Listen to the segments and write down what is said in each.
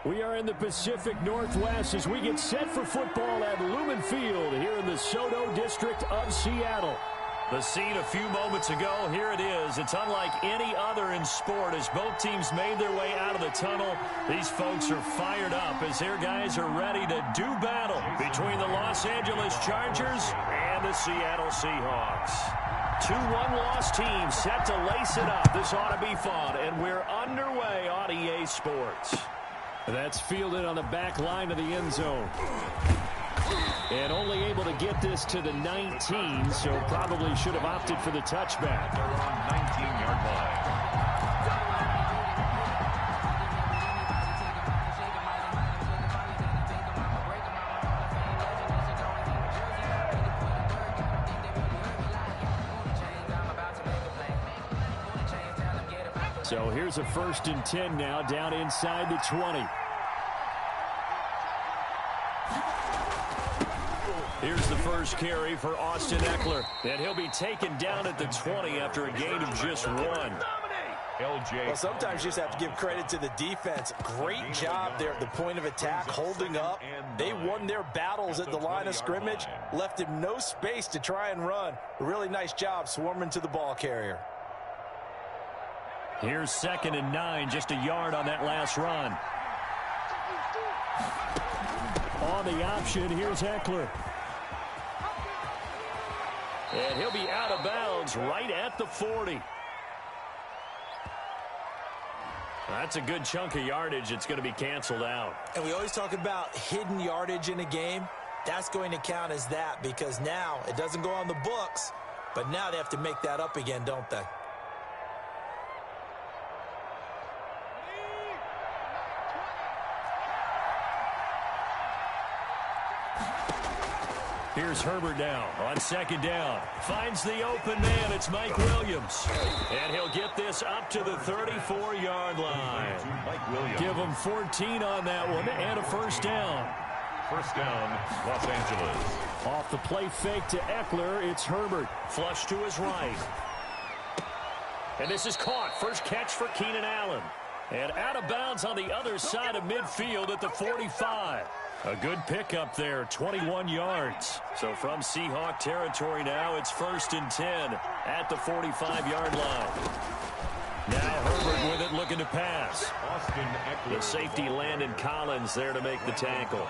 We are in the Pacific Northwest as we get set for football at Lumen Field here in the SoDo district of Seattle. The scene a few moments ago, here it is. It's unlike any other in sport as both teams made their way out of the tunnel. These folks are fired up as their guys are ready to do battle between the Los Angeles Chargers and the Seattle Seahawks. Two one-loss teams set to lace it up. This ought to be fun, and we're underway on EA Sports. That's fielded on the back line of the end zone. And only able to get this to the 19, so probably should have opted for the touchback. They're on 19-yard line. So here's a 1st and 10 now, down inside the 20. Here's the first carry for Austin Ekeler. And he'll be taken down at the 20 after a gain of just 1. Well, sometimes you just have to give credit to the defense. Great job there at the point of attack, holding up. They won their battles at the line of scrimmage, left him no space to try and run. A really nice job swarming to the ball carrier. Here's 2nd and 9, just a yard on that last run. On the option, here's Ekeler. And he'll be out of bounds right at the 40. That's a good chunk of yardage. It's going to be canceled out. And we always talk about hidden yardage in a game. That's going to count as that because now it doesn't go on the books, but now they have to make that up again, don't they? Here's Herbert now on 2nd down. Finds the open man. It's Mike Williams. And he'll get this up to the 34-yard line. Mike Williams. Give him 14 on that one and a 1st down. 1st down, Los Angeles. Off the play fake to Ekeler, it's Herbert. Flush to his right. And this is caught. First catch for Keenan Allen. And out of bounds on the other side of midfield at the 45. A good pickup there, 21 yards. So from Seahawk territory now, it's 1st and 10 at the 45-yard line. Now Herbert with it, looking to pass. The safety Landon Collins there to make the tackle.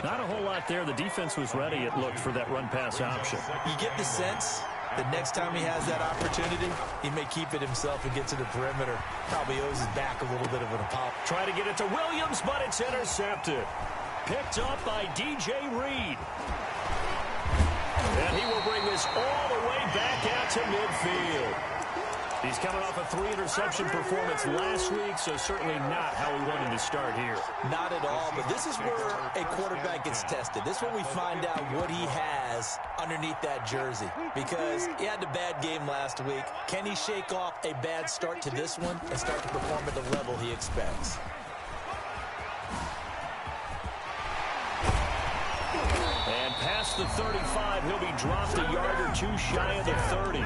Not a whole lot there. The defense was ready, it looked, for that run-pass option. You get the sense that next time he has that opportunity, he may keep it himself and get to the perimeter. Probably owes his back a little bit of an apology. Try to get it to Williams, but it's intercepted. Picked up by DJ Reed. And he will bring this all the way back out to midfield. He's coming off a 3-interception performance last week, so certainly not how we wanted to start here. Not at all, but this is where a quarterback gets tested. This is when we find out what he has underneath that jersey. Because he had a bad game last week. Can he shake off a bad start to this one and start to perform at the level he expects? And past the 35, he'll be dropped a yard or two shy of the 30.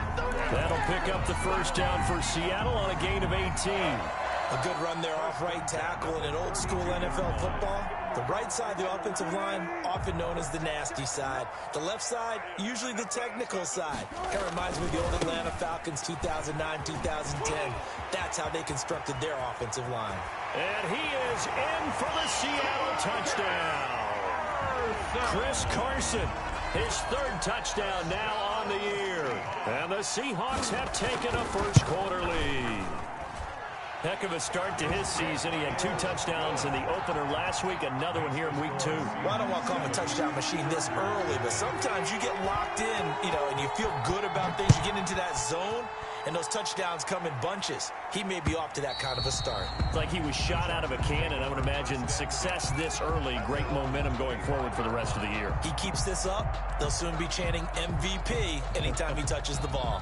That'll pick up the 1st down for Seattle on a gain of 18. A good run there off right tackle in an old-school NFL football. The right side, the offensive line, often known as the nasty side. The left side, usually the technical side. Kind of reminds me of the old Atlanta Falcons 2009, 2010. That's how they constructed their offensive line. And he is in for the Seattle touchdown. Chris Carson, his 3rd touchdown now on the year. And the Seahawks have taken a first-quarter lead. Heck of a start to his season. He had 2 touchdowns in the opener last week, another one here in week 2. Well, I don't want to call him a touchdown machine this early, but sometimes you get locked in, and you feel good about things. You get into that zone, and those touchdowns come in bunches. He may be off to that kind of a start. It's like he was shot out of a cannon. I would imagine success this early, great momentum going forward for the rest of the year. He keeps this up, they'll soon be chanting MVP anytime he touches the ball.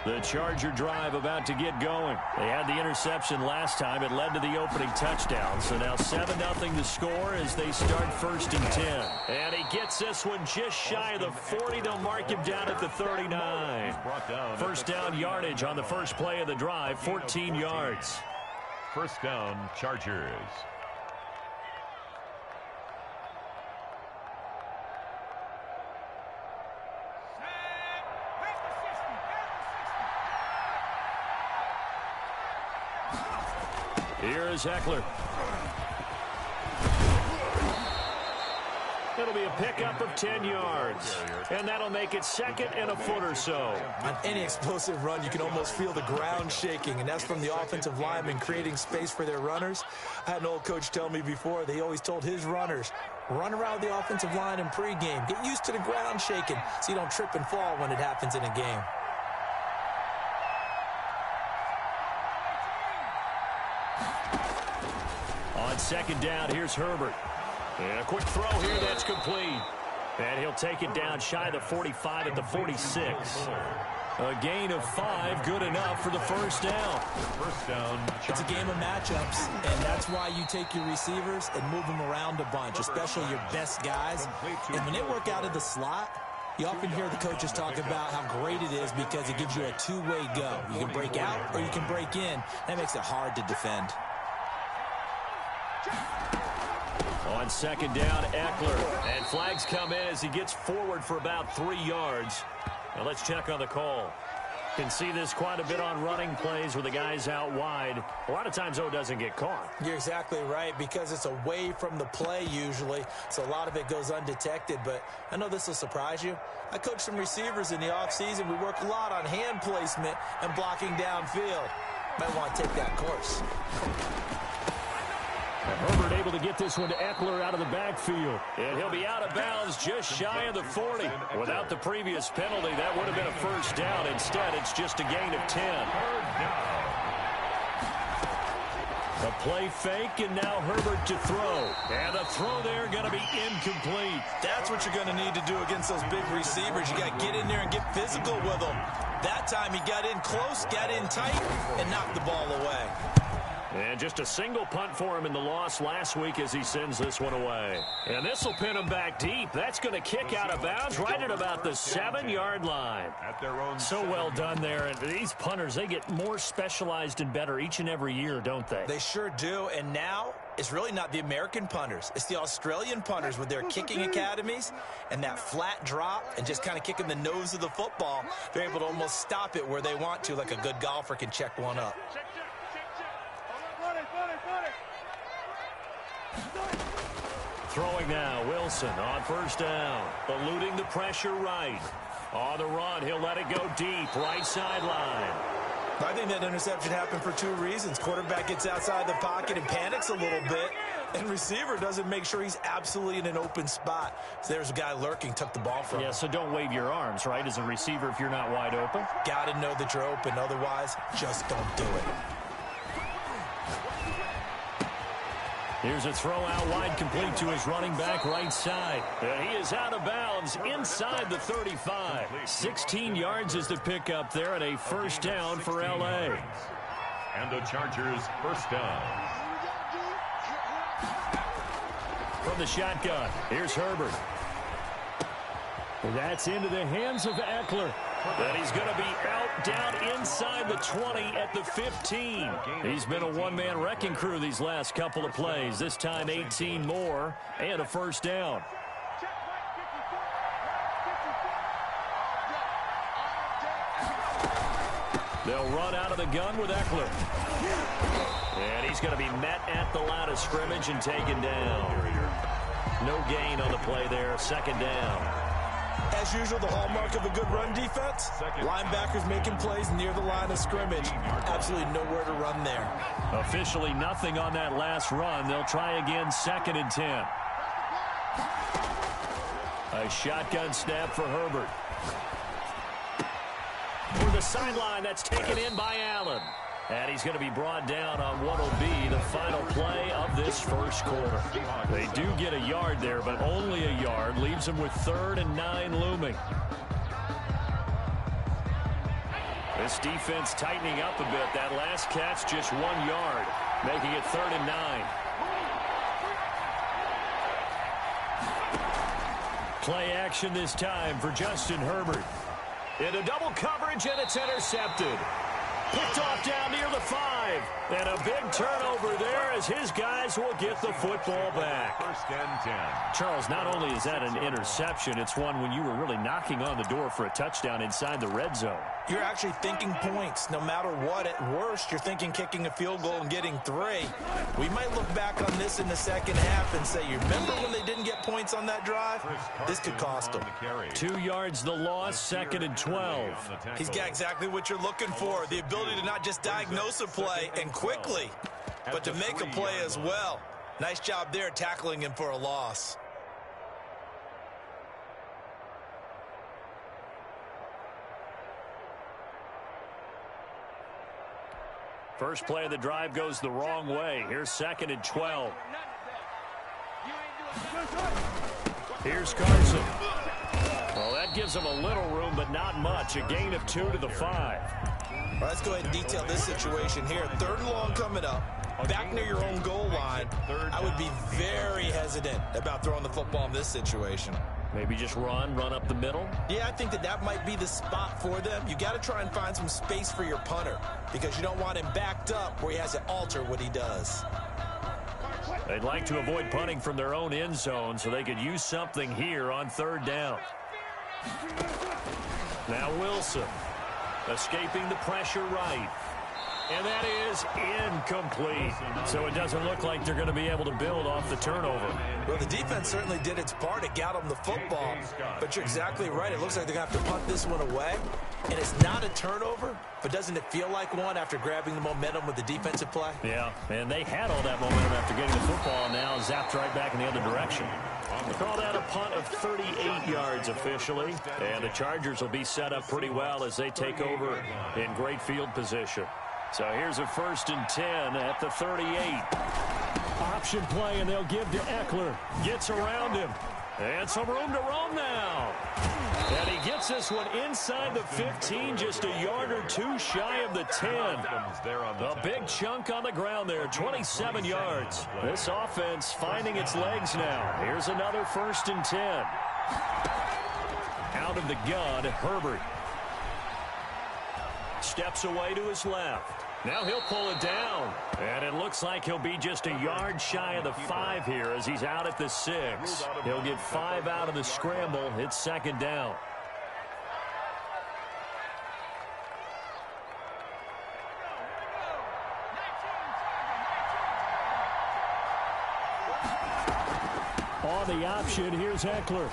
The Charger drive about to get going. They had the interception last time. It led to the opening touchdown. So now 7-0 the score as they start 1st and 10. And he gets this one just shy of the 40. They'll mark him down at the 39. First down yardage on the first play of the drive, 14 yards. First down, Chargers. Here is Eckler. It'll be a pickup of 10 yards. And that'll make it 2nd and a foot or so. On any explosive run, you can almost feel the ground shaking, and that's from the offensive linemen creating space for their runners. I had an old coach tell me before, they always told his runners, run around the offensive line in pregame. Get used to the ground shaking so you don't trip and fall when it happens in a game. On 2nd down, here's Herbert. And a quick throw here, that's complete. And he'll take it down shy of the 45 at the 46. A gain of 5, good enough for the first down. First down, It's a game of matchups, and that's why you take your receivers and move them around a bunch, especially your best guys. And when they work out of the slot, you often hear the coaches talk about how great it is because it gives you a two-way go. You can break out or you can break in. That makes it hard to defend. On 2nd down, Eckler. And flags come in as he gets forward for about 3 yards. Now let's check on the call. Can see this quite a bit on running plays where the guy's out wide. A lot of times, though, it doesn't get caught. You're exactly right, because it's away from the play usually, so a lot of it goes undetected. But I know this will surprise you. I coach some receivers in the offseason. We work a lot on hand placement and blocking downfield. Might want to take that course. Herbert able to get this one to Eckler out of the backfield. And he'll be out of bounds just shy of the 40. Without the previous penalty, that would have been a first down. Instead, it's just a gain of 10. A play fake, and now Herbert to throw. And the throw there going to be incomplete. That's what you're going to need to do against those big receivers. You got to get in there and get physical with them. That time he got in close, got in tight, and knocked the ball away. And just a single punt for him in the loss last week as he sends this one away. And this will pin him back deep. That's going to kick out of bounds right at about the 7-yard line. So well done there. And these punters, they get more specialized and better each and every year, don't they? They sure do. And now it's really not the American punters. It's the Australian punters with their kicking academies and that flat drop and just kind of kicking the nose of the football. They're able to almost stop it where they want to, like a good golfer can check one up. Throwing now, Wilson on first down. Eluding the pressure right. On the run, he'll let it go deep, right sideline. I think that interception happened for 2 reasons. Quarterback gets outside the pocket and panics a little bit, and receiver doesn't make sure he's absolutely in an open spot. So there's a guy lurking, took the ball from him. Yeah, so don't wave your arms, right, as a receiver if you're not wide open. Got to know that you're open. Otherwise, just don't do it. Here's a throw out wide, complete to his running back right side. And he is out of bounds inside the 35. 16 yards is the pickup there, and a first down for L.A. And the Chargers first down. From the shotgun, here's Herbert. That's into the hands of Eckler. And he's going to be out down inside the 20 at the 15. He's been a one-man wrecking crew these last couple of plays. This time 18 more and a first down. They'll run out of the gun with Eckler. And he's going to be met at the line of scrimmage and taken down. No gain on the play there. Second down. As usual, the hallmark of a good run defense, linebackers making plays near the line of scrimmage. Absolutely nowhere to run there. Officially nothing on that last run. They'll try again, 2nd and 10. A shotgun snap for Herbert. For the sideline, that's taken in by Allen. And he's going to be brought down on what will be the final play of this first quarter. They do get a yard there, but only a yard. Leaves them with 3rd and 9 looming. This defense tightening up a bit. That last catch just 1 yard, making it 3rd and 9. Play action this time for Justin Herbert. Into double coverage, and it's intercepted. Picked off down near the 5. And a big turnover there as his guys will get the football back. 1st and 10. Charles, not only is that an interception, it's one when you were really knocking on the door for a touchdown inside the red zone. You're actually thinking points. No matter what, at worst, you're thinking kicking a field goal and getting 3. We might look back on this in the second half and say, you remember when they didn't get points on that drive? This could cost them. 2 yards the loss, 2nd and 12. He's got exactly what you're looking for, the ability to not just diagnose a play and quickly, but to make a play as well. Nice job there tackling him for a loss. First play of the drive goes the wrong way. Here's 2nd and 12. Here's Carson. Well, that gives him a little room, but not much. A gain of 2 to the 5. All right, let's go ahead and detail this situation here. 3rd and long coming up. Back near your own goal line. I would be very hesitant about throwing the football in this situation. Maybe just run up the middle? Yeah, I think that might be the spot for them. You got to try and find some space for your punter because you don't want him backed up where he has to alter what he does. They'd like to avoid punting from their own end zone so they could use something here on 3rd down. Now Wilson escaping the pressure right. And that is incomplete. So it doesn't look like they're going to be able to build off the turnover. Well, the defense certainly did its part. It got them the football. But you're exactly right. It looks like they're going to have to punt this one away. And it's not a turnover, but doesn't it feel like one after grabbing the momentum with the defensive play? Yeah, and they had all that momentum after getting the football, and now zapped right back in the other direction. They call that a punt of 38 yards officially. And the Chargers will be set up pretty well as they take over in great field position. So here's a 1st and 10 at the 38. Option play, and they'll give to Eckler. Gets around him. And some room to roam now. And he gets this one inside the 15, just a yard or 2 shy of the 10. A big chunk on the ground there, 27 yards. This offense finding its legs now. Here's another 1st and 10. Out of the gun, Herbert. Steps away to his left. Now he'll pull it down. And it looks like he'll be just a yard shy of the 5 here as he's out at the 6. He'll get 5 out of the scramble. It's 2nd down. On the option, here's Eckler.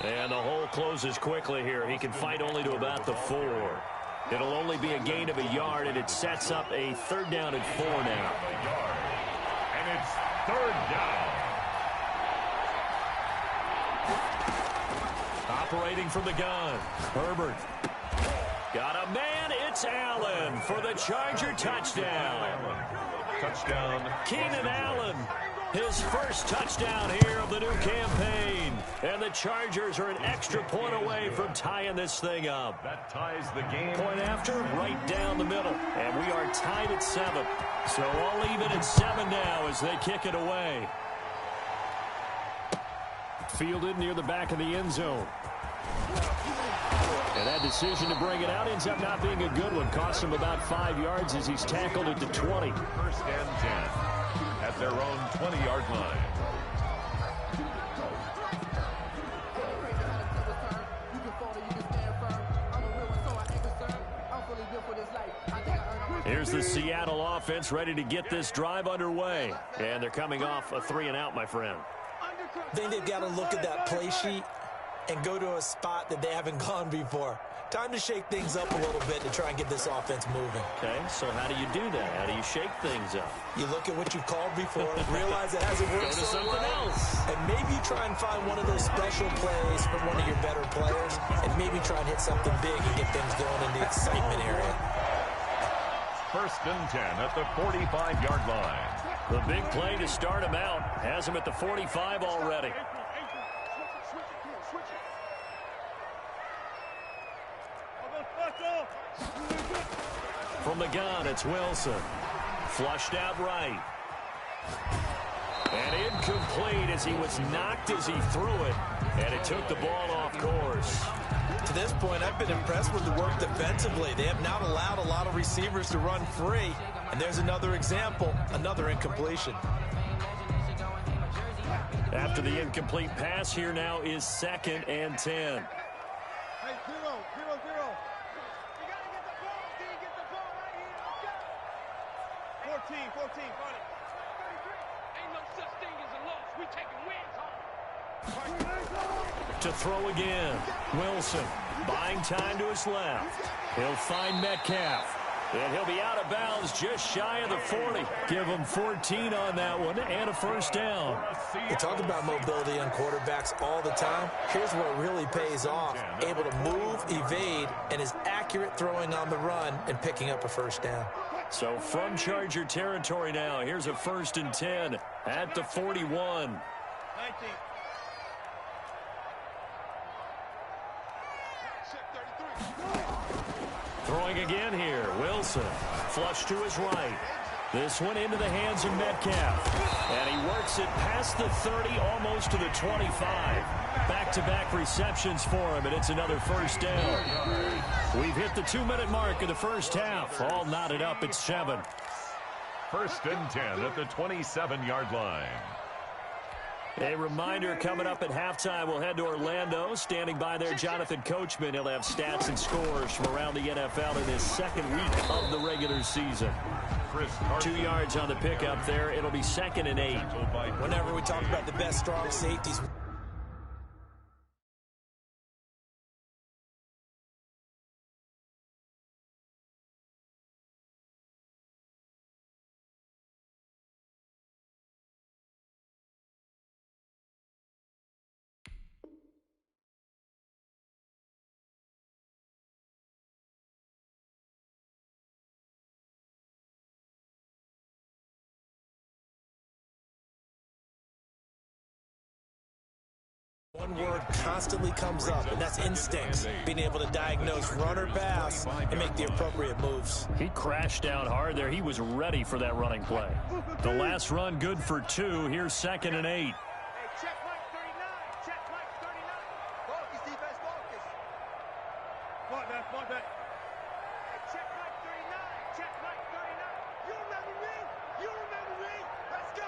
And the hole closes quickly here. He can fight only to about the 4. It'll only be a gain of a yard, and it sets up a 3rd down and 4 now. And it's 3rd down. Operating from the gun, Herbert. Got a man, it's Allen for the Charger touchdown. Touchdown. Keenan Allen, his first touchdown here of the new campaign. And the Chargers are an extra point away from tying this thing up. That ties the game. Point after, right down the middle. And we are tied at 7. So all even at 7 now as they kick it away. Fielded near the back of the end zone. And that decision to bring it out ends up not being a good one. Costs him about 5 yards as he's tackled at the 20. 1st and 10 at their own 20-yard line. Here's the Seattle offense ready to get this drive underway. And they're coming off a 3-and-out, my friend. I think they've got to look at that play sheet and go to a spot that they haven't gone before. Time to shake things up a little bit to try and get this offense moving. Okay, so how do you do that? How do you shake things up? You look at what you've called before, realize it hasn't worked Go to so something well, else. and maybe you try and find one of those special plays from one of your better players, and maybe try and hit something big and get things going in the excitement area. 1st and 10 at the 45-yard line. The big play to start him out has him at the 45 already. From the gun, it's Wilson. Flushed out right. And incomplete as he was knocked as he threw it. And it took the ball off course. To this point, I've been impressed with the work defensively. They have not allowed a lot of receivers to run free. And there's another example, another incompletion. After the incomplete pass, here now is 2nd and 10. Hey, 0, 0, 0. You gotta get the ball, D. Get the ball right here. Let's go. 14, 14. Ain't no such thing as a loss. We taking wins home. To throw again. Wilson buying time to his left. He'll find Metcalf. And he'll be out of bounds just shy of the 40. Give him 14 on that one and a first down. You talk about mobility on quarterbacks all the time. Here's where it really pays off. Able to move, evade, and is accurate throwing on the run and picking up a first down. So from Charger territory now, here's a 1st and 10 at the 41. 19. Throwing again here, Wilson. Flush to his right. This one into the hands of Metcalf. And he works it past the 30, almost to the 25. Back-to-back receptions for him, and it's another first down. We've hit the 2-minute mark of the first half. All knotted up at 7. 1st and 10 at the 27-yard line. A reminder coming up at halftime, we'll head to Orlando. Standing by there, Jonathan Coachman. He'll have stats and scores from around the NFL in his 2nd week of the regular season. 2 yards on the pickup there. It'll be 2nd and 8. Whenever we talk about the best strong safeties, one word constantly comes up, and that's instincts. Being able to diagnose run or pass and make the appropriate moves. He crashed down hard there. He was ready for that running play. The last run good for 2. Here's 2nd and 8. Hey, check Mike 39. Check Mike 39. Focus, defense, focus. Point back. Hey, check Mike 39. Check Mike 39. You remember me? You remember me? Let's go.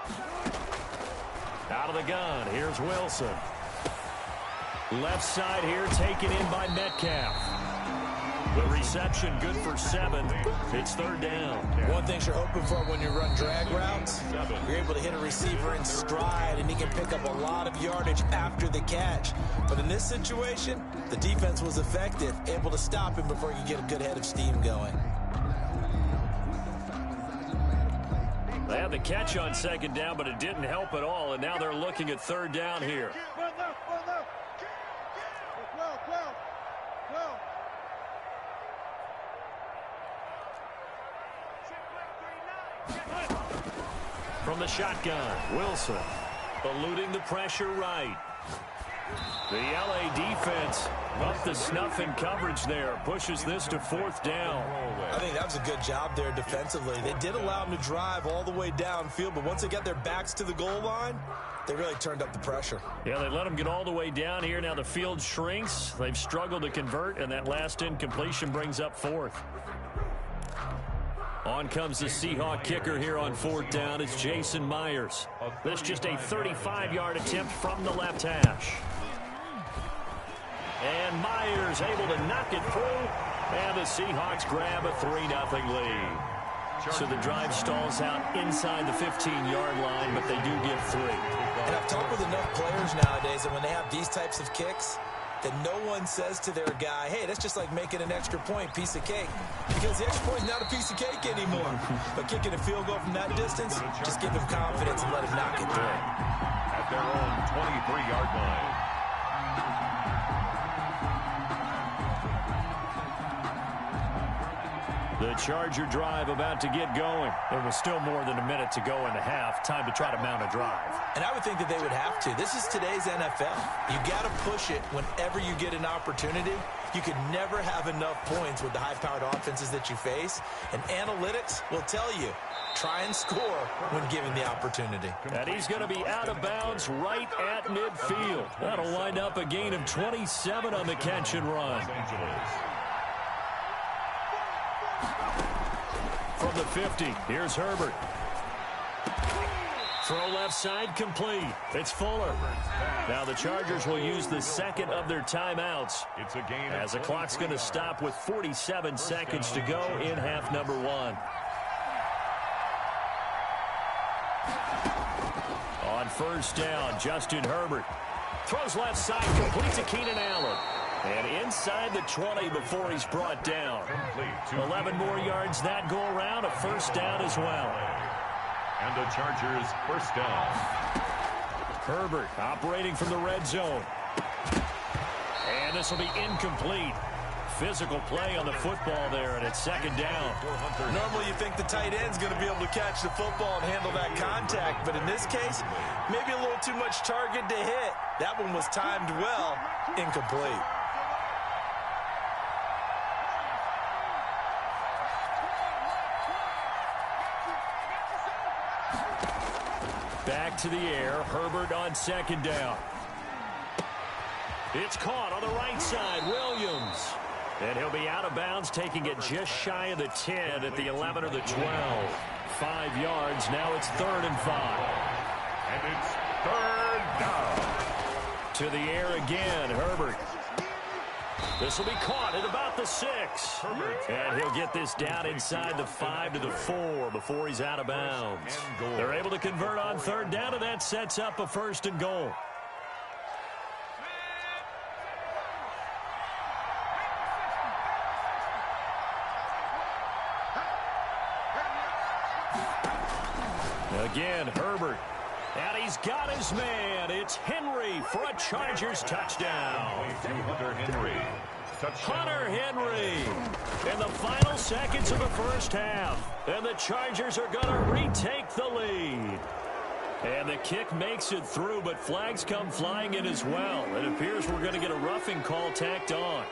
Out of the gun, here's Wilson. Left side here taken in by Metcalf. The reception good for 7. It's 3rd down. One thing you're hoping for when you run drag routes, you're able to hit a receiver in stride, and he can pick up a lot of yardage after the catch. But in this situation, the defense was effective, able to stop him before he could get a good head of steam going. They had the catch on 2nd down, but it didn't help at all, and now they're looking at 3rd down here. From the shotgun, Wilson eluding the pressure right. The LA defense up the snuff in coverage there. Pushes this to 4th down. I think that was a good job there defensively. They did allow him to drive all the way downfield, but once they got their backs to the goal line, they really turned up the pressure. Yeah, they let them get all the way down here. Now the field shrinks. They've struggled to convert, and that last incompletion brings up 4th. On comes the Seahawk kicker here on 4th down. It's Jason Myers. This just a 35-yard attempt from the left hash. And Myers able to knock it through. And the Seahawks grab a 3-0 lead. So the drive stalls out inside the 15-yard line, but they do get 3. And I've talked with enough players nowadays that when they have these types of kicks, that no one says to their guy, hey, that's just like making an extra point, piece of cake. Because the extra point is not a piece of cake anymore. But kicking a field goal from that distance, just give him confidence and let him knock it through. At their own 23-yard line. The Charger drive about to get going. There was still more than a minute to go in the half. Time to try to mount a drive. And I would think that they would have to. This is today's NFL. You got to push it whenever you get an opportunity. You can never have enough points with the high-powered offenses that you face. And analytics will tell you, try and score when given the opportunity. And he's going to be out of bounds right at midfield. That'll wind up a gain of 27 on the catch and run. From the 50, here's Herbert. Throw left side complete. It's Fuller. Now the Chargers will use the second of their timeouts as the clock's going to stop with 47 seconds to go in half number 1. On first down, Justin Herbert throws left side complete to Keenan Allen. And inside the 20 before he's brought down. 11 more yards that go around, a first down as well. And the Chargers first down. Herbert operating from the red zone. And this will be incomplete. Physical play on the football there, and it's second down. Normally you think the tight end's going to be able to catch the football and handle that contact, but in this case, maybe a little too much target to hit. That one was timed well, incomplete. Back to the air, Herbert on second down. It's caught on the right side, Williams. And he'll be out of bounds, taking it just shy of the 10 at the 11 or the 12. 5 yards, now it's 3rd and 5. And it's 3rd down. To the air again, Herbert. This will be caught at about the 6. And he'll get this down inside the 5 to the 4 before he's out of bounds. They're able to convert on 3rd down, and that sets up a 1st and goal. Again, Herbert. And he's got his man. It's Henry for a Chargers touchdown. Hunter Henry. Hunter Henry in the final seconds of the first half. And the Chargers are going to retake the lead. And the kick makes it through, but flags come flying in as well. It appears we're going to get a roughing call tacked on.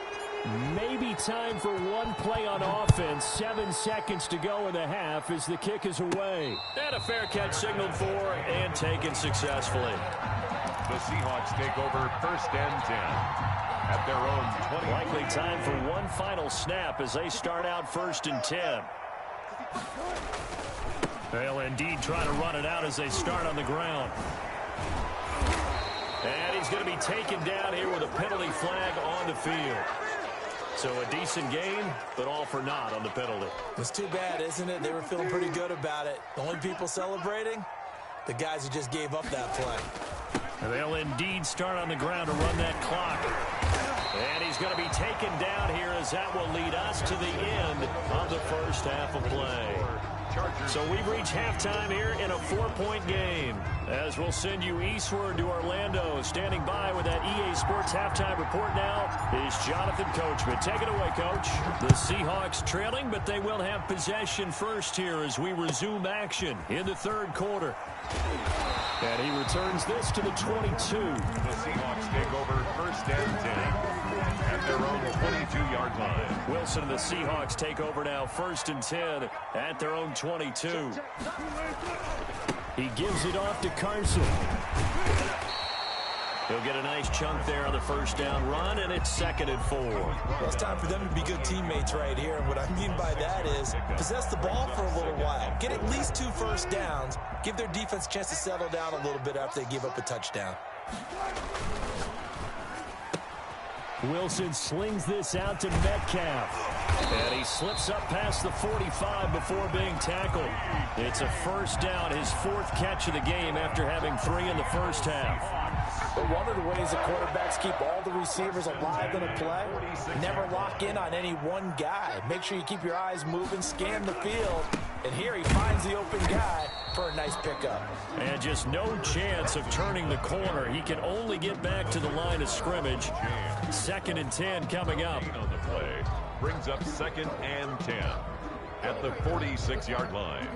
Maybe time for one play on offense. 7 seconds to go in the half as the kick is away. And a fair catch signaled for and taken successfully. The Seahawks take over 1st and 10 at their own 20. Likely time for one final snap as they start out 1st and 10. They'll indeed try to run it out as they start on the ground. And he's going to be taken down here with a penalty flag on the field. So a decent game, but all for naught on the penalty. It's too bad, isn't it? They were feeling pretty good about it. The only people celebrating, the guys who just gave up that play. And they'll indeed start on the ground to run that clock. And he's going to be taken down here as that will lead us to the end of the first half of play. So we've reached halftime here in a 4-point game. As we'll send you eastward to Orlando. Standing by with that EA Sports halftime report now is Jonathan Coachman. Take it away, Coach. The Seahawks trailing, but they will have possession first here as we resume action in the 3rd quarter. And he returns this to the 22. The Seahawks take over 1st and 10 at their own 22-yard line. Wilson and the Seahawks take over now 1st and 10 at their own 22. He gives it off to Carson. He'll get a nice chunk there on the first down run, and it's 2nd and 4. Well, it's time for them to be good teammates right here. And what I mean by that is possess the ball for a little while. Get at least 2 first downs. Give their defense a chance to settle down a little bit after they give up a touchdown. Wilson slings this out to Metcalf. And he slips up past the 45 before being tackled. It's a first down, his 4th catch of the game after having 3 in the first half. But one of the ways that quarterbacks keep all the receivers alive in a play, never lock in on any one guy. Make sure you keep your eyes moving, scan the field. And here he finds the open guy for a nice pickup. And just no chance of turning the corner. He can only get back to the line of scrimmage. 2nd and 10 coming up. On the play brings up 2nd and 10. at the 46-yard line.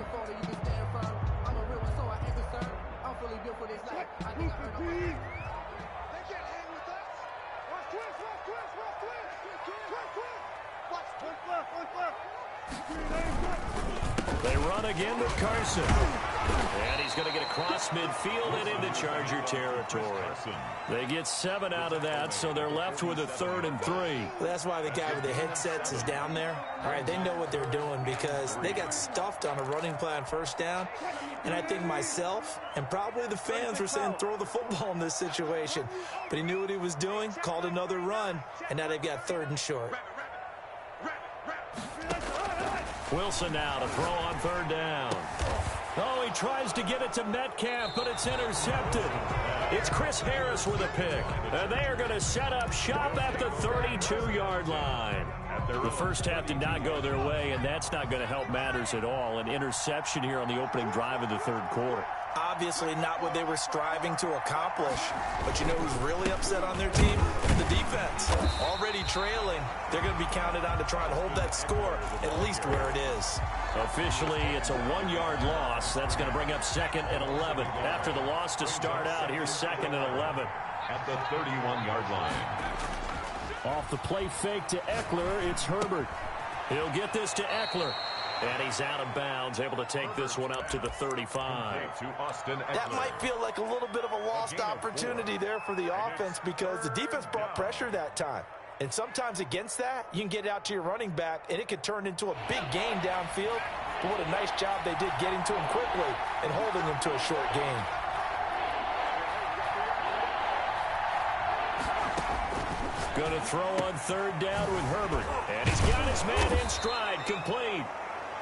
They run again with Carson. And he's going to get across midfield and into Charger territory. They get 7 out of that, so they're left with a 3rd and 3. That's why the guy with the headsets is down there. All right, they know what they're doing because they got stuffed on a running play on 1st down. And I think myself and probably the fans were saying throw the football in this situation. But he knew what he was doing, called another run, and now they've got 3rd and short. Wilson now to throw on 3rd down. Oh, he tries to get it to Metcalf, but it's intercepted. It's Chris Harris with a pick. And they are going to set up shop at the 32-yard line. The first half did not go their way, and that's not going to help matters at all. An interception here on the opening drive of the 3rd quarter. Obviously not what they were striving to accomplish. But you know who's really upset on their team? The defense. Already trailing. They're going to be counted on to try and hold that score at least where it is. Officially, it's a 1-yard loss. That's going to bring up 2nd and 11. After the loss to start out, here's 2nd and 11. At the 31-yard line. Off the play fake to Eckler, it's Herbert. He'll get this to Eckler. And he's out of bounds, able to take this one up to the 35. To Austin Eckler. That might feel like a little bit of a lost opportunity there for the offense because the defense brought pressure that time. And sometimes against that, you can get out to your running back, and it could turn into a big gain downfield. But what a nice job they did getting to him quickly and holding him to a short gain. Going to throw on 3rd down with Herbert. And he's got his man in stride, complete.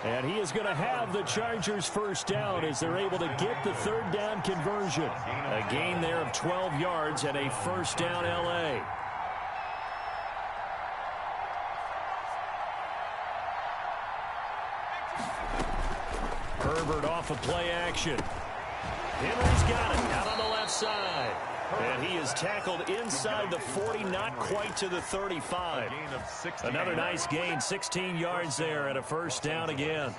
And he is going to have the Chargers' 1st down as they're able to get the 3rd down conversion. A gain there of 12 yards and a 1st down L.A. Herbert off of play action. Henry's got it out on the left side. And he is tackled inside the 40, not quite to the 35. Another nice gain, 16 yards there and a 1st down again.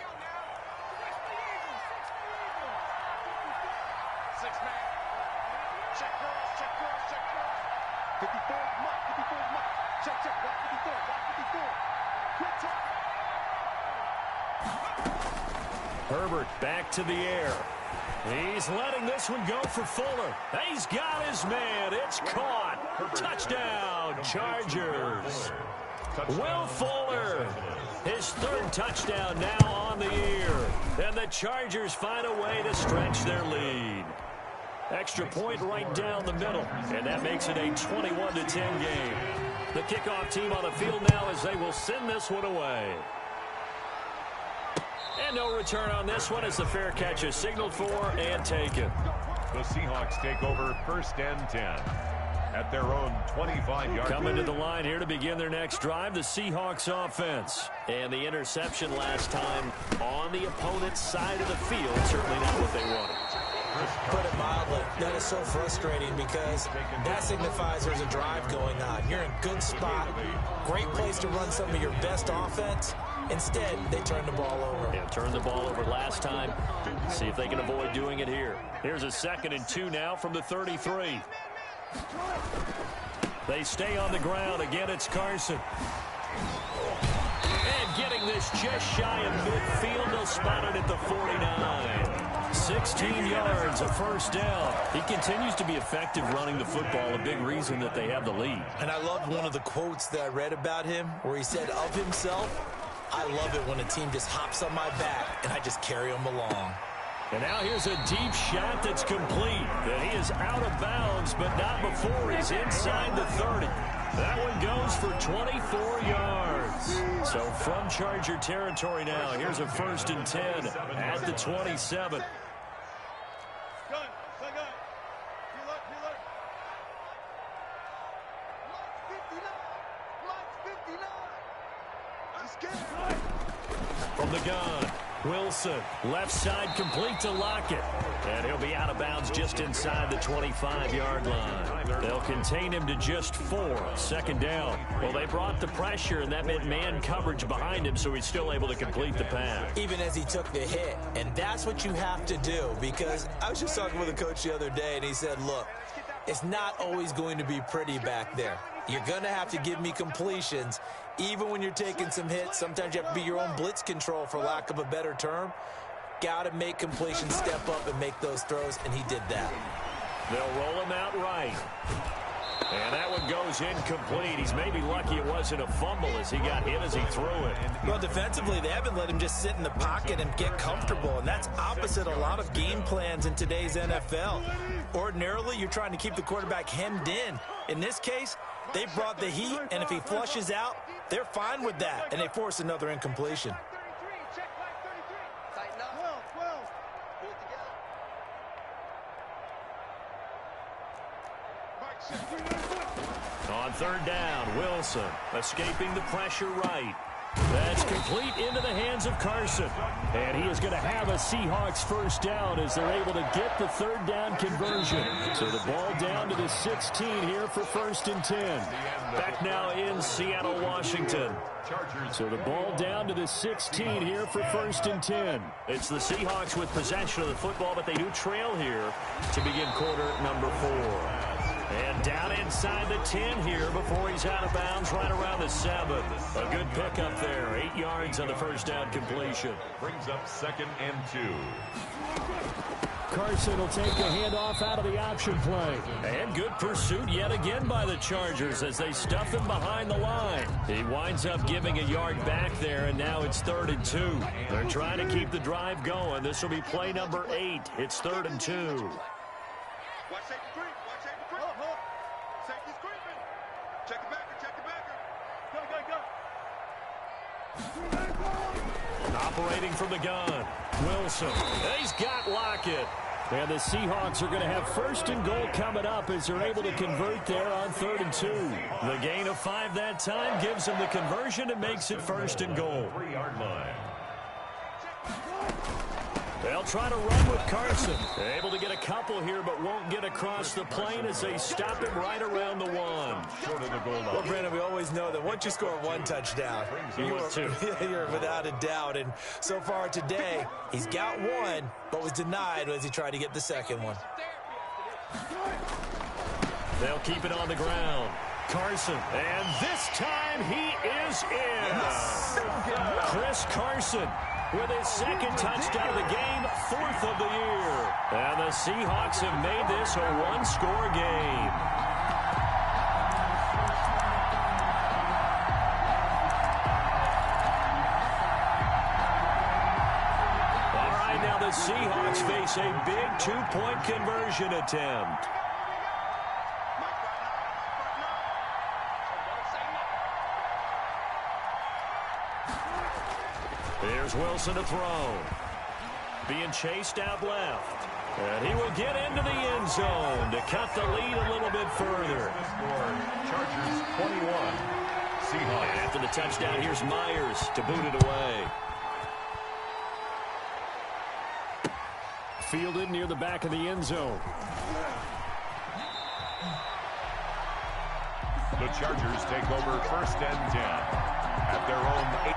Herbert back to the air. He's letting this one go for Fuller. He's got his man. It's caught. Touchdown, Chargers. Will Fuller, his 3rd touchdown now on the year. And the Chargers find a way to stretch their lead. Extra point right down the middle. And that makes it a 21-10 game. The kickoff team on the field now as they will send this one away. And no return on this one as the fair catch is signaled for and taken. The Seahawks take over 1st and 10 at their own 25-yard line. Coming to the line here to begin their next drive, the Seahawks offense. And the interception last time on the opponent's side of the field. Certainly not what they wanted. Put it mildly, that is so frustrating because that signifies there's a drive going on. You're in a good spot, great place to run some of your best offense. Instead, they turn the ball over. Yeah, turned the ball over last time. See if they can avoid doing it here. Here's a 2nd and 2 now from the 33. They stay on the ground. Again, it's Carson. And getting this just shy of midfield. They'll spot it at the 49. 16 yards, a 1st down. He continues to be effective running the football, a big reason that they have the lead. And I loved one of the quotes that I read about him where he said of himself, I love it when a team just hops on my back and I just carry them along. And now here's a deep shot that's complete. And he is out of bounds, but not before he's inside the 30. That one goes for 24 yards. So from Charger territory now, here's a 1st and 10 at the 27. From the gun, Wilson, left side complete to Lockett. And he'll be out of bounds just inside the 25-yard line. They'll contain him to just 4. Second down. Well, they brought the pressure, and that meant man coverage behind him, so he's still able to complete the pass. Even as he took the hit. And that's what you have to do, because I was just talking with a coach the other day, and he said, look, it's not always going to be pretty back there. You're going to have to give me completions. Even when you're taking some hits, sometimes you have to be your own blitz control, for lack of a better term. Got to make completions, step up, and make those throws, and he did that. They'll roll him out right. And that one goes incomplete. He's maybe lucky it wasn't a fumble as he got hit as he threw it. Well, defensively, they haven't let him just sit in the pocket and get comfortable, and that's opposite a lot of game plans in today's NFL. Ordinarily, you're trying to keep the quarterback hemmed in. In this case, they brought the heat, and if he flushes out, they're fine with that, and they force another incompletion. On third down, Wilson escaping the pressure right. That's complete into the hands of Carson. And he is going to have a Seahawks first down as they're able to get the third down conversion. So the ball down to the 16 here for 1st and 10. Back now in Seattle, Washington. So the ball down to the 16 here for 1st and 10. It's the Seahawks with possession of the football, but they do trail here to begin quarter number 4. And down inside the 10 here before he's out of bounds right around the 7. A good pickup there. 8 yards on the first down completion. Brings up 2nd and 2. Carson will take the handoff out of the option play. And good pursuit yet again by the Chargers as they stuff him behind the line. He winds up giving a yard back there, and now it's 3rd and 2. They're trying to keep the drive going. This will be play number 8. It's 3rd and 2. Watch safety creep. Watch safety creep. Safety's creeping. Check the backer. Check the backer. Go. Operating from the gun. Wilson. He's got Lockett. And the Seahawks are going to have 1st and goal coming up as they're able to convert there on 3rd and 2. The gain of 5 that time gives them the conversion and makes it 1st and goal. 3-yard line. They'll try to run with Carson. Able to get a couple here, but won't get across the plane as they stop him right around the 1. Short of the goal line. Well, Brandon, we always know that once you score 1 touchdown, you're without a doubt. And so far today, he's got 1, but was denied as he tried to get the second one. They'll keep it on the ground. Carson, and this time he is in. Chris Carson with his 2nd touchdown of the game, 4th of the year. And the Seahawks have made this a 1-score game. All right, now the Seahawks face a big 2-point conversion attempt. Here's Wilson to throw. Being chased out left. And he will get into the end zone to cut the lead a little bit further. Chargers 21. Seahawks. And after the touchdown, here's Myers to boot it away. Fielded near the back of the end zone. The Chargers take over 1st and 10 at their own 8.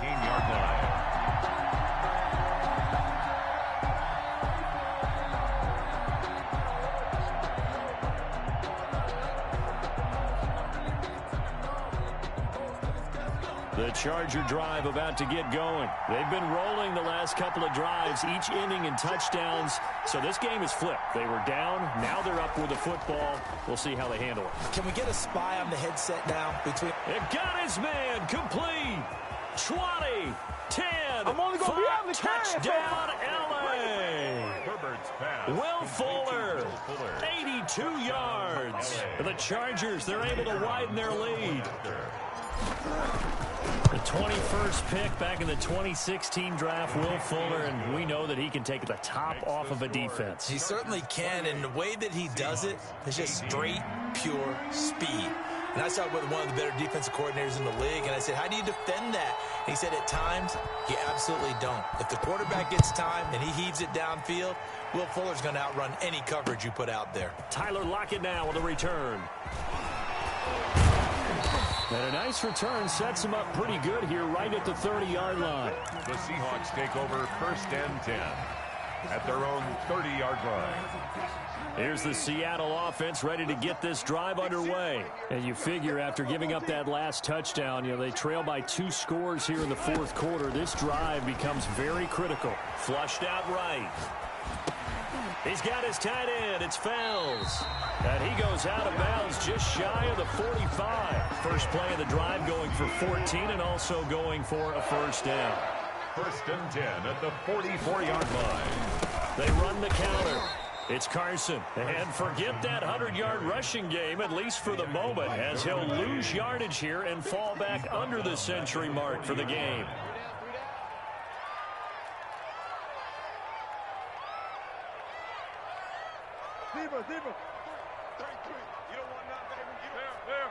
Yard line. The Charger drive about to get going. They've been rolling the last couple of drives, each inning in touchdowns. So this game is flipped. They were down. Now they're up with the football. We'll see how they handle it. Can we get a spy on the headset now? It got his man complete. 20, 10, I'm only gonna be on the touchdown, L.A. Herbert's pass. Will Fuller, 82 yards. The Chargers, they're able to widen their lead. The 21st pick back in the 2016 draft, Will Fuller, and we know that he can take the top off of a defense. He certainly can, and the way that he does it is just straight, pure speed. And I saw with one of the better defensive coordinators in the league, and I said, how do you defend that? And he said, at times, you absolutely don't. If the quarterback gets time and he heaves it downfield, Will Fuller's going to outrun any coverage you put out there. Tyler Lockett now with a return. And a nice return sets him up pretty good here right at the 30-yard line. The Seahawks take over 1st and 10 at their own 30-yard line. Here's the Seattle offense ready to get this drive underway. And you figure after giving up that last touchdown, they trail by 2 scores here in the 4th quarter. This drive becomes very critical. Flushed out right. He's got his tight end. It's Fells. And he goes out of bounds just shy of the 45. First play of the drive going for 14 and also going for a first down. 1st and 10 at the 44-yard line. They run the counter. It's Carson. And forget that 100-yard rushing game, at least for the moment, as he'll lose yardage here and fall back under the century mark for the game. Zebra. 33. You don't want nothing, baby. There.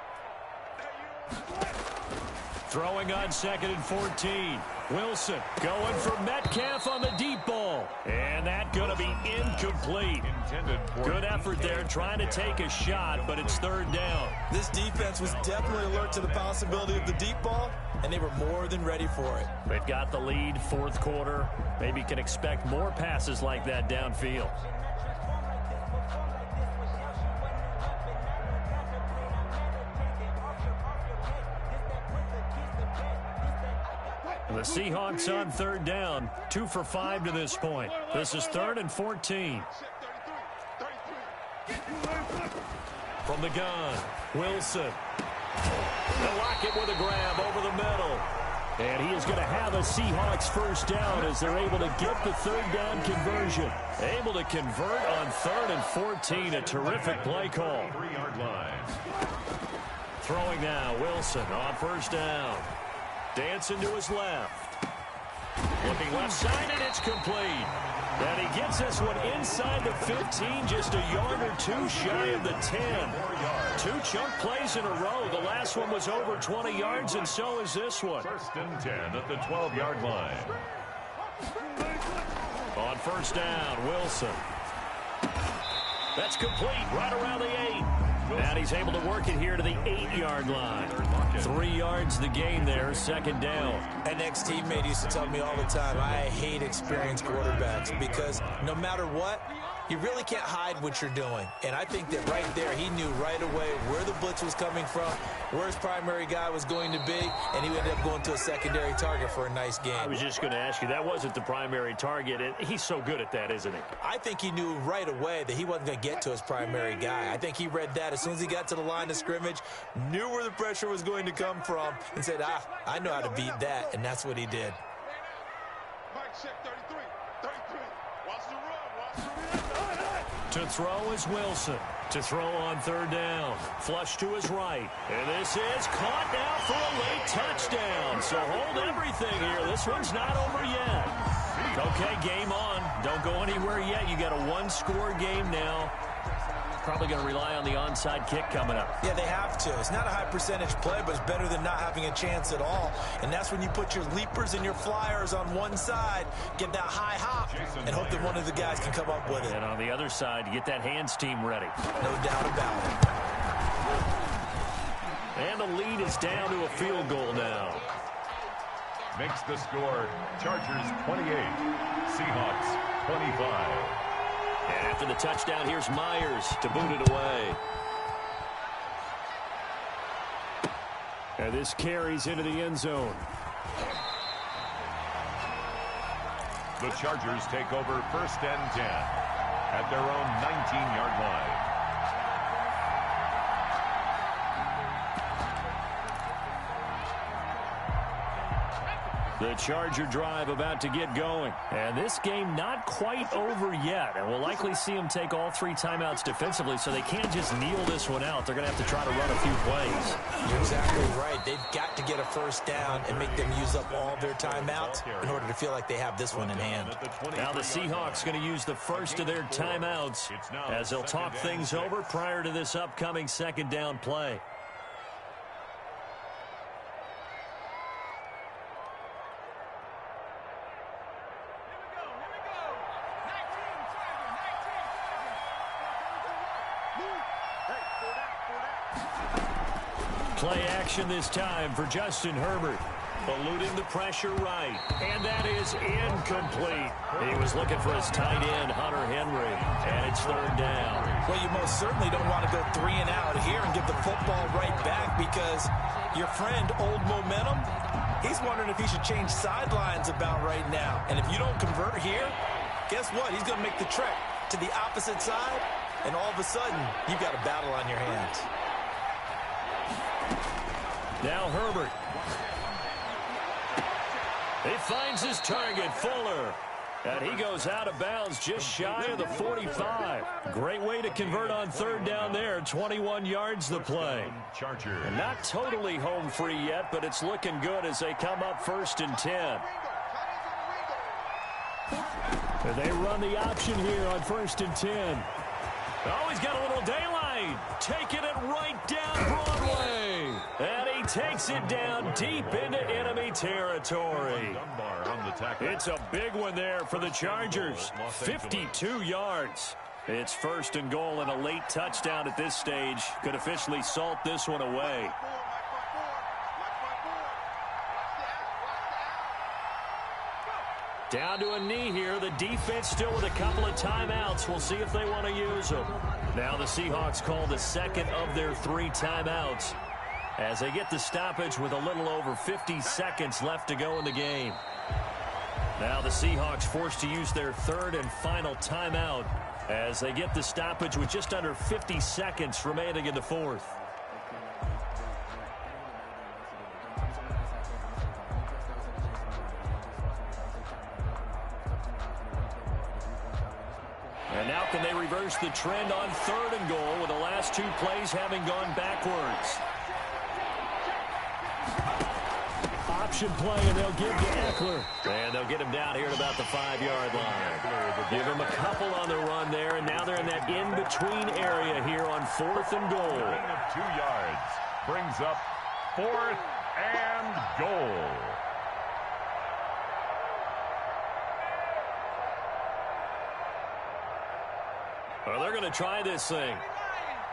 Throwing on 2nd and 14. Wilson going for Metcalf on the deep ball. And that going to be incomplete. Good effort there trying to take a shot, but it's 3rd down. This defense was definitely alert to the possibility of the deep ball, and they were more than ready for it. They've got the lead, 4th quarter. Maybe can expect more passes like that downfield. The Seahawks on 3rd down, 2 for 5 to this point. This is 3rd and 14. From the gun, Wilson. And Lockett with a grab over the middle. And he is going to have a Seahawks first down as they're able to get the 3rd down conversion. Able to convert on 3rd and 14. A terrific play call. 3-yard line. Throwing now, Wilson on 1st down. Dancing to his left. Looking left side, and it's complete. And he gets this one inside the 15, just a yard or 2 shy of the 10. 2 chunk plays in a row. The last one was over 20 yards, and so is this one. 1st and 10 at the 12-yard line. On 1st down, Wilson. That's complete right around the 8. And he's able to work it here to the 8-yard line. 3 yards the gain there, 2nd down. An ex-teammate used to tell me all the time, I hate experienced quarterbacks because no matter what, you really can't hide what you're doing. And I think that right there, he knew right away where the blitz was coming from, where his primary guy was going to be, and he ended up going to a secondary target for a nice game. I was just going to ask you, that wasn't the primary target, and he's so good at that, isn't he? I think he knew right away that he wasn't going to get to his primary guy. I think he read that as soon as he got to the line of scrimmage, knew where the pressure was going to come from, and said, I know how to beat that, and that's what he did. Mike check 33. 33. Watch the run. Watch the run. To throw is Wilson. To throw on 3rd down. Flush to his right. And this is caught now for a late touchdown. So hold everything here. This one's not over yet. Okay, game on. Don't go anywhere yet. You got a 1-score game now. Probably going to rely on the onside kick coming up. Yeah, they have to. It's not a high percentage play, but it's better than not having a chance at all. And that's when you put your leapers and your flyers on one side, get that high hop, and hope that one of the guys can come up with it. And on the other side, get that hands team ready. No doubt about it. And the lead is down to a field goal now. Makes the score Chargers 28, Seahawks 25. And after the touchdown, here's Myers to boot it away. And this carries into the end zone. The Chargers take over 1st and 10 at their own 19-yard line. The Charger drive about to get going. And this game not quite over yet. And we'll likely see them take all 3 timeouts defensively, so they can't just kneel this one out. They're going to have to try to run a few plays. You're exactly right. They've got to get a first down and make them use up all their timeouts in order to feel like they have this one in hand. Now the Seahawks going to use the first of their timeouts as they'll talk things over prior to this upcoming 2nd down play. Play action this time for Justin Herbert. Eluding the pressure right. And that is incomplete. He was looking for his tight end, Hunter Henry. And it's 3rd down. Well, you most certainly don't want to go 3 and out here and give the football right back because your friend, Old Momentum, he's wondering if he should change sidelines about right now. And if you don't convert here, guess what? He's going to make the trek to the opposite side, and all of a sudden, you've got a battle on your hands. Now Herbert. He finds his target, Fuller. And he goes out of bounds just shy of the 45. Great way to convert on 3rd down there. 21 yards the play. And not totally home free yet, but it's looking good as they come up 1st and 10. And they run the option here on 1st and 10. Oh, he's got a little daylight. Taking it right down Broadway. And he takes it down deep into enemy territory. It's a big one there for the Chargers. 52 yards. It's 1st and goal and a late touchdown at this stage. Could officially salt this one away. Down to a knee here. The defense still with a couple of timeouts. We'll see if they want to use them. Now the Seahawks call the 2nd of their 3 timeouts as they get the stoppage with a little over 50 seconds left to go in the game. Now the Seahawks forced to use their 3rd and final timeout as they get the stoppage with just under 50 seconds remaining in the 4th. And now can they reverse the trend on 3rd and goal with the last 2 plays having gone backwards? Option play, and they'll give to Eckler. And they'll get him down here at about the 5-yard line. Give him a couple on the run there, and now they're in that in-between area here on 4th and goal. Gain of 2 yards brings up 4th and goal. Well, they're going to try this thing.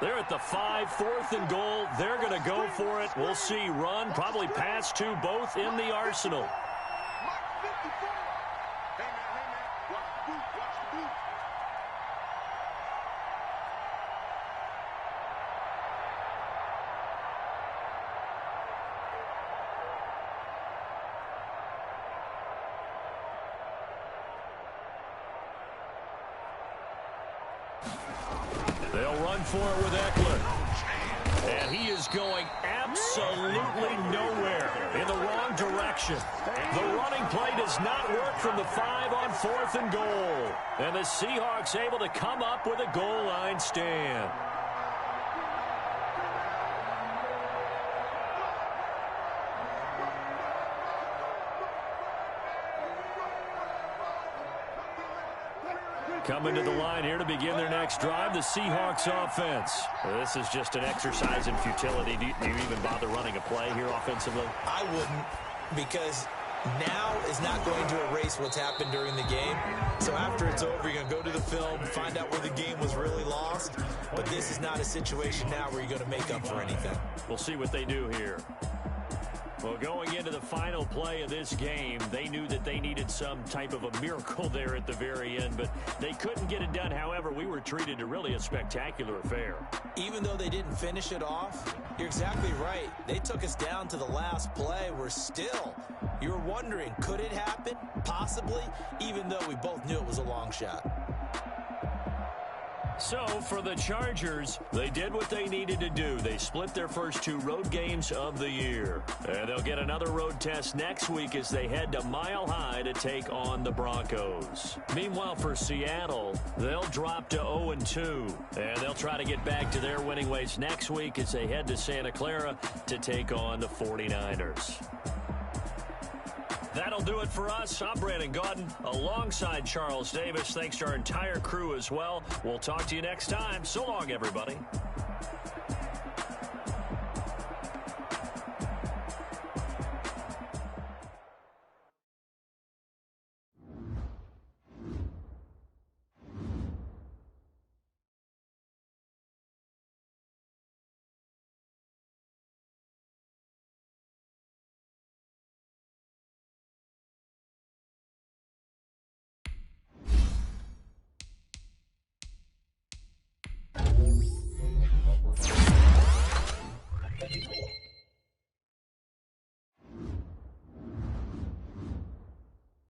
They're at the 5, 4th and goal. They're going to go for it. We'll see. Run, probably pass to both in the arsenal. They'll run for it with Eckler. And he is going absolutely nowhere in the wrong direction. The running play does not work from the 5 on 4th and goal. And the Seahawks able to come up with a goal line stand. Coming to the line here to begin their next drive, the Seahawks offense. This is just an exercise in futility. Do you even bother running a play here offensively? I wouldn't, because now is not going to erase what's happened during the game. So after it's over, you're going to go to the film, find out where the game was really lost. But this is not a situation now where you're going to make up for anything. We'll see what they do here. Well, going into the final play of this game, they knew that they needed some type of a miracle there at the very end, but they couldn't get it done. However, we were treated to really a spectacular affair. Even though they didn't finish it off, you're exactly right. They took us down to the last play. We're still. You're wondering, could it happen? Possibly, even though we both knew it was a long shot. So, for the Chargers, they did what they needed to do. They split their first 2 road games of the year. And they'll get another road test next week as they head to Mile High to take on the Broncos. Meanwhile, for Seattle, they'll drop to 0-2. And they'll try to get back to their winning ways next week as they head to Santa Clara to take on the 49ers. That'll do it for us. I'm Brandon Gaudin alongside Charles Davis. Thanks to our entire crew as well. We'll talk to you next time. So long, everybody.